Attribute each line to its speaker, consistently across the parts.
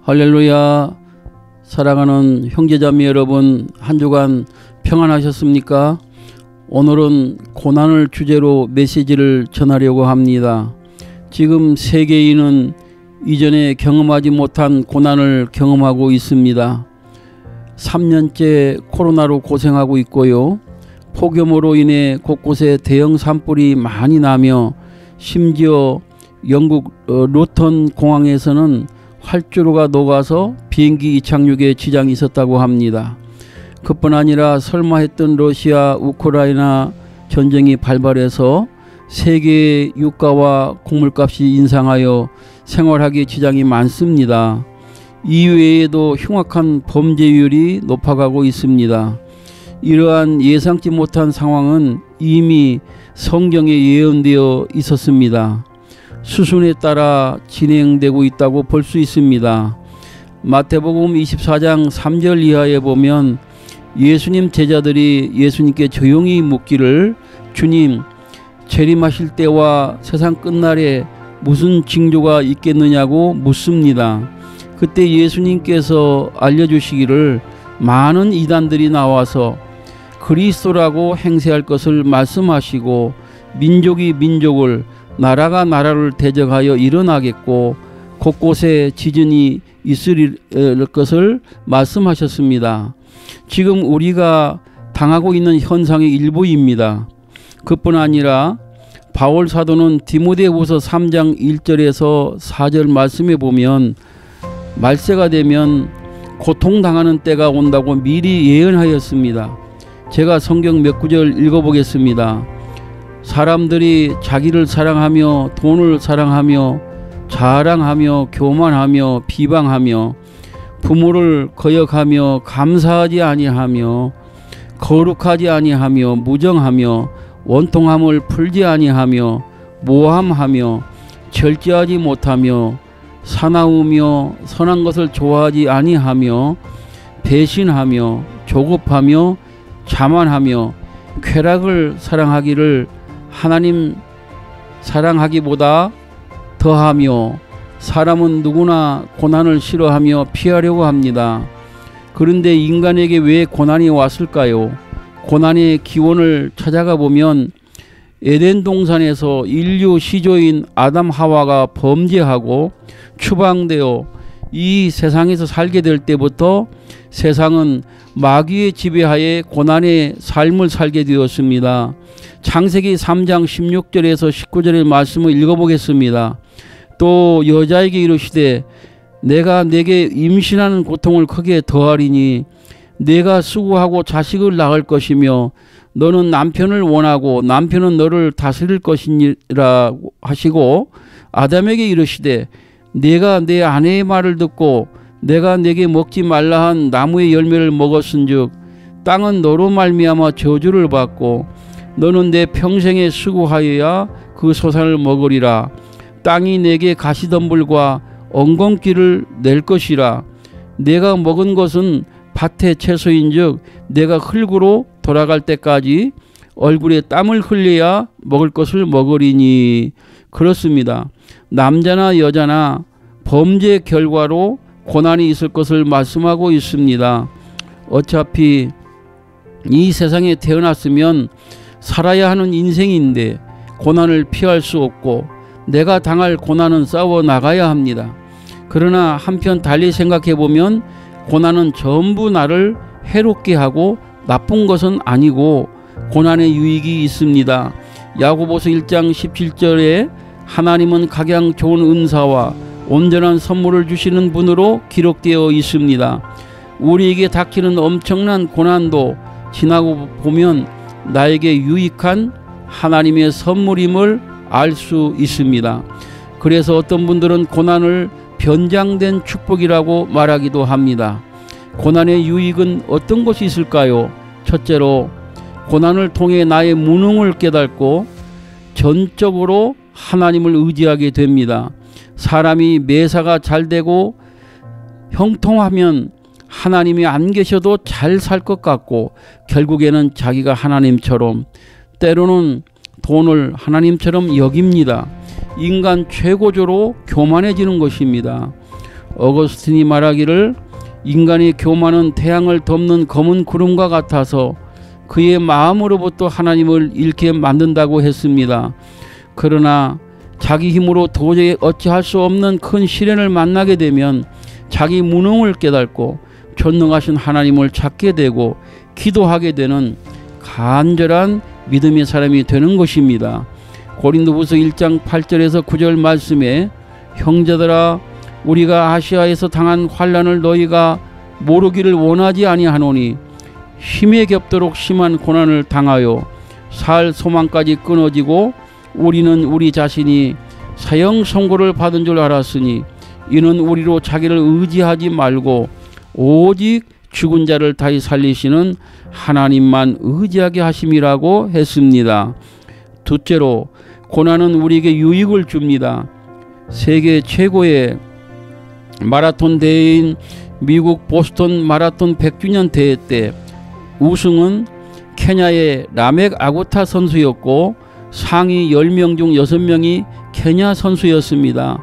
Speaker 1: 할렐루야. 사랑하는 형제자매 여러분, 한 주간 평안하셨습니까? 오늘은 고난을 주제로 메시지를 전하려고 합니다. 지금 세계인은 이전에 경험하지 못한 고난을 경험하고 있습니다. 3년째 코로나로 고생하고 있고요. 폭염으로 인해 곳곳에 대형 산불이 많이 나며 심지어 영국 루턴 공항에서는 활주로가 녹아서 비행기 이착륙에 지장이 있었다고 합니다. 그뿐 아니라 설마 했던 러시아 우크라이나 전쟁이 발발해서 세계의 유가와 곡물값이 인상하여 생활하기 지장이 많습니다. 이외에도 흉악한 범죄율이 높아가고 있습니다. 이러한 예상치 못한 상황은 이미 성경에 예언되어 있었습니다. 수순에 따라 진행되고 있다고 볼 수 있습니다. 마태복음 24장 3절 이하에 보면 예수님 제자들이 예수님께 조용히 묻기를, 주님, 재림하실 때와 세상 끝날에 무슨 징조가 있겠느냐고 묻습니다. 그때 예수님께서 알려주시기를 많은 이단들이 나와서 그리스도라고 행세할 것을 말씀하시고 민족이 민족을, 나라가 나라를 대적하여 일어나겠고 곳곳에 지진이 있을 것을 말씀하셨습니다. 지금 우리가 당하고 있는 현상의 일부입니다. 그뿐 아니라 바울 사도는 디모데후서 3장 1절에서 4절 말씀에 보면 말세가 되면 고통당하는 때가 온다고 미리 예언하였습니다. 제가 성경 몇 구절 읽어보겠습니다. 사람들이 자기를 사랑하며 돈을 사랑하며 자랑하며 교만하며 비방하며 부모를 거역하며 감사하지 아니하며 거룩하지 아니하며 무정하며 원통함을 풀지 아니하며 모함하며 절제하지 못하며 사나우며 선한 것을 좋아하지 아니하며 배신하며 조급하며 자만하며 쾌락을 사랑하기를 하나님 사랑하기보다 더하며, 사람은 누구나 고난을 싫어하며 피하려고 합니다. 그런데 인간에게 왜 고난이 왔을까요? 고난의 기원을 찾아가 보면 에덴 동산에서 인류 시조인 아담 하와가 범죄하고 추방되어 이 세상에서 살게 될 때부터 세상은 마귀의 지배하에 고난의 삶을 살게 되었습니다. 창세기 3장 16절에서 19절의 말씀을 읽어보겠습니다. 또 여자에게 이르시되 내가 내게 임신하는 고통을 크게 더하리니 내가 수고하고 자식을 낳을 것이며 너는 남편을 원하고 남편은 너를 다스릴 것이니라 하시고, 아담에게 이르시되 내가 내 아내의 말을 듣고 내가 내게 먹지 말라 한 나무의 열매를 먹었은즉 땅은 너로 말미암아 저주를 받고 너는 내 평생에 수고하여야 그 소산을 먹으리라. 땅이 내게 가시덤불과 엉겅퀴를 낼 것이라. 내가 먹은 것은 밭의 채소인즉 내가 흙으로 돌아갈 때까지 얼굴에 땀을 흘려야 먹을 것을 먹으리니. 그렇습니다. 남자나 여자나 범죄 결과로 고난이 있을 것을 말씀하고 있습니다. 어차피 이 세상에 태어났으면 살아야 하는 인생인데 고난을 피할 수 없고 내가 당할 고난은 싸워 나가야 합니다. 그러나 한편 달리 생각해 보면 고난은 전부 나를 해롭게 하고 나쁜 것은 아니고 고난의 유익이 있습니다. 야고보서 1장 17절에 하나님은 각양 좋은 은사와 온전한 선물을 주시는 분으로 기록되어 있습니다. 우리에게 닥치는 엄청난 고난도 지나고 보면 나에게 유익한 하나님의 선물임을 알 수 있습니다. 그래서 어떤 분들은 고난을 변장된 축복이라고 말하기도 합니다. 고난의 유익은 어떤 것이 있을까요? 첫째로 고난을 통해 나의 무능을 깨닫고 전적으로 하나님을 의지하게 됩니다. 사람이 매사가 잘 되고 형통하면 하나님이 안 계셔도 잘 살 것 같고 결국에는 자기가 하나님처럼, 때로는 돈을 하나님처럼 여깁니다. 인간 최고조로 교만해지는 것입니다. 어거스틴이 말하기를 인간의 교만은 태양을 덮는 검은 구름과 같아서 그의 마음으로부터 하나님을 잃게 만든다고 했습니다. 그러나 자기 힘으로 도저히 어찌할 수 없는 큰 시련을 만나게 되면 자기 무능을 깨닫고 전능하신 하나님을 찾게 되고 기도하게 되는 간절한 믿음의 사람이 되는 것입니다. 고린도후서 1장 8절에서 9절 말씀에 형제들아 우리가 아시아에서 당한 환난을 너희가 모르기를 원하지 아니하노니 힘에 겹도록 심한 고난을 당하여 살 소망까지 끊어지고 우리는 우리 자신이 사형 선고를 받은 줄 알았으니 이는 우리로 자기를 의지하지 말고 오직 죽은 자를 다시 살리시는 하나님만 의지하게 하심이라고 했습니다. 둘째로 고난은 우리에게 유익을 줍니다. 세계 최고의 마라톤 대회인 미국 보스턴 마라톤 100주년 대회 때 우승은 케냐의 라멕 아구타 선수였고 상위 10명 중 6명이 케냐 선수였습니다.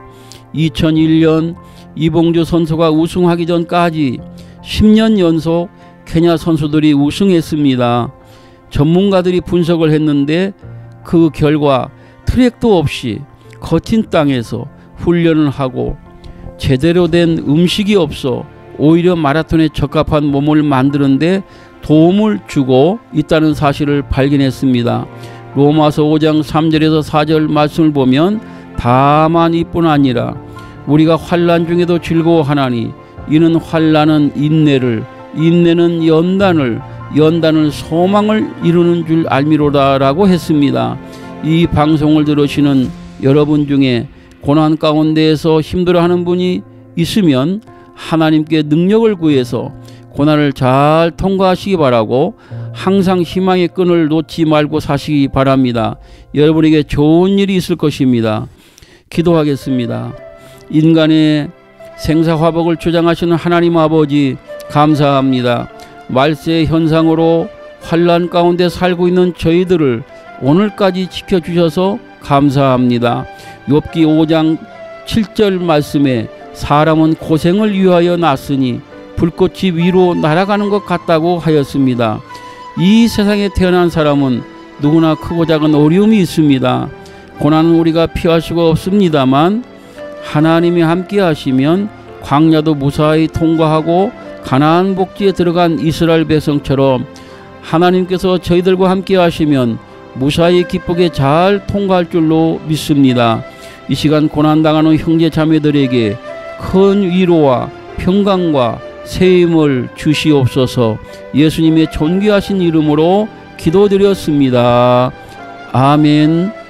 Speaker 1: 2001년 이봉주 선수가 우승하기 전까지 10년 연속 케냐 선수들이 우승했습니다. 전문가들이 분석을 했는데 그 결과 트랙도 없이 거친 땅에서 훈련을 하고 제대로 된 음식이 없어 오히려 마라톤에 적합한 몸을 만드는데 도움을 주고 있다는 사실을 발견했습니다. 로마서 5장 3절에서 4절 말씀을 보면 다만 이뿐 아니라 우리가 환난 중에도 즐거워하나니 이는 환난은 인내를 인내는 연단을 소망을 이루는 줄 알미로다 라고 했습니다. 이 방송을 들으시는 여러분 중에 고난 가운데에서 힘들어하는 분이 있으면 하나님께 능력을 구해서 고난을 잘 통과하시기 바라고 항상 희망의 끈을 놓지 말고 사시기 바랍니다. 여러분에게 좋은 일이 있을 것입니다. 기도하겠습니다. 인간의 생사화복을 주장하시는 하나님 아버지 감사합니다. 말세 현상으로 환난 가운데 살고 있는 저희들을 오늘까지 지켜주셔서 감사합니다. 욥기 5장 7절 말씀에 사람은 고생을 위하여 났으니 불꽃이 위로 날아가는 것 같다고 하였습니다. 이 세상에 태어난 사람은 누구나 크고 작은 어려움이 있습니다. 고난은 우리가 피할 수가 없습니다만 하나님이 함께 하시면 광야도 무사히 통과하고 가나안 복지에 들어간 이스라엘 백성처럼 하나님께서 저희들과 함께 하시면 무사히 기쁘게 잘 통과할 줄로 믿습니다. 이 시간 고난당하는 형제 자매들에게 큰 위로와 평강과 세임을 주시옵소서. 예수님의 존귀하신 이름으로 기도드렸습니다. 아멘.